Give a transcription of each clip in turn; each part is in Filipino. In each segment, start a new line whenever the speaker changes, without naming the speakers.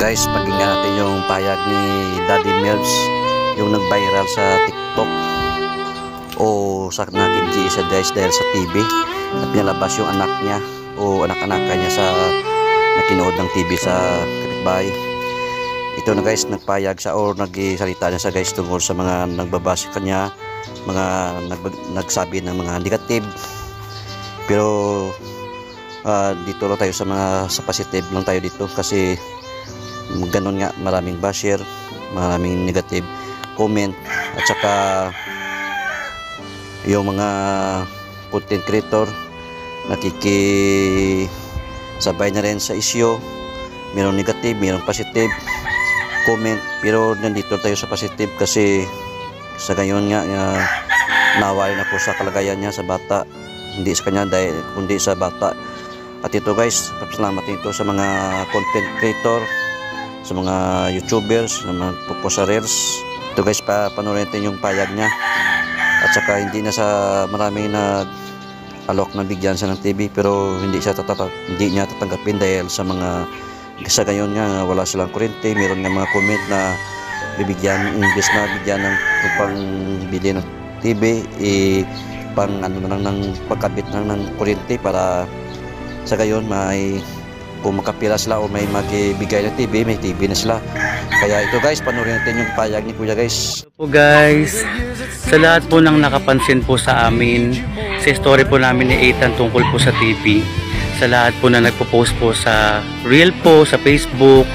Guys, pakinggan natin yung payag ni Daddy Melbs, yung nag-viral sa TikTok o sa nakimji siya guys dahil sa TV at pinalabas yung anak niya o anak-anak niya sa nakinood ng TV sa kapitbahay. Ito na guys, nagpayag siya o nagsalita niya sa guys tungkol sa mga nagbabasa kanya, mga nagsabi ng mga negative. Pero dito lang tayo sa positive lang tayo dito kasi ganun nga, maraming basher, maraming negative comment at saka yung mga content creator nakikisabay na rin sa issue. Mayroong negative, mayroong positive comment, pero nandito tayo sa positive kasi sa gayon nga nawala na po sa kalagayan niya sa bata, hindi sa kanya dahil kundi sa bata. At ito guys, salamat nito sa mga content creator, sa mga YouTubers, sa mga poposarers. Ito guys, panoorin natin yung payag niya. At saka hindi na sa maraming alok na bigyan sa ng TV, pero hindi niya tatanggapin dahil sa gayon nga wala silang kuryente. Meron nga mga comment na bibigyan, imbes na bigyan ng pang bili ng TV, pang ano na lang ng pagkabit ng kuryente para sa gayon kung makapira sila o may magbigay ng TV, may TV na sila. Kaya ito guys, panoorin natin yung payag ni Kuya guys.
Hello po guys, sa lahat po ng nakapansin po sa amin sa story po namin ni Ethan tungkol po sa TV, sa lahat po na nagpo-post po sa reel po, sa Facebook,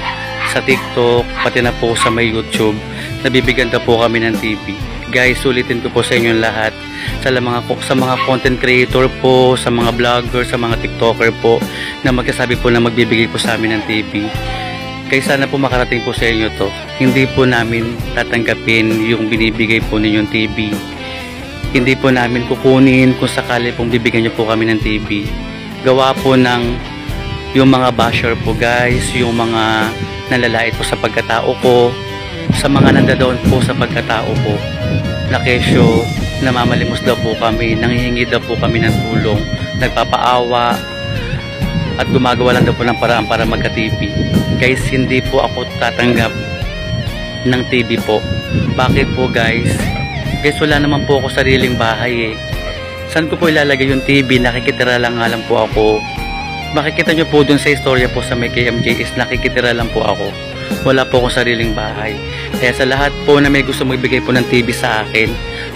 sa TikTok, pati na po sa may YouTube, nabibigyan na po kami ng TV. Guys, sulitin ko po sa inyo lahat, sa mga content creator po, sa mga vlogger, sa mga TikToker po na magkasabi po na magbibigay po sa amin ng TV. Kaya sana po makarating po sa inyo to. Hindi po namin tatanggapin yung binibigay po ninyong TV. Hindi po namin kukunin kung sakali pong bibigyan nyo po kami ng TV. Gawa po ng yung mga basher po guys, yung mga nalalait po sa pagkatao ko, sa mga nandadoon po sa pagkatao ko, na kesyo, namamalimos daw po kami, nanghihingi daw po kami ng tulong, nagpapaawa at gumagawa lang daw po ng paraan para magka-TV. Guys, hindi po ako tatanggap ng TV po. Bakit po guys? Guys, wala naman po ako sariling bahay eh. Saan ko po ilalagay yung TV? Nakikitira lang nga lang po ako. Makikita nyo po dun sa istorya po sa may KMJS, nakikitira lang po ako. Wala po akong sariling bahay. Kaya sa lahat po na may gusto magbigay po ng TV sa akin,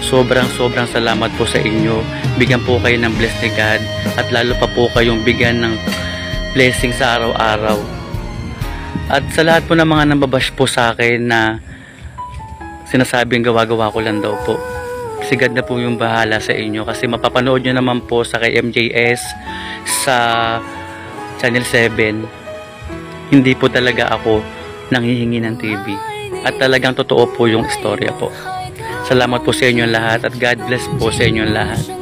sobrang salamat po sa inyo. Bigyan po kayo ng bless ni God at lalo pa po kayong bigyan ng blessing sa araw-araw. At sa lahat po ng mga nambabash po sa akin na sinasabing gawa-gawa ko lang daw po, si God na po yung bahala sa inyo kasi mapapanood nyo naman po sa KMJS sa Channel 7. Hindi po talaga ako nanghihingi ng TV at talagang totoo po yung istorya po. Salamat po sa inyo lahat at God bless po sa inyo lahat.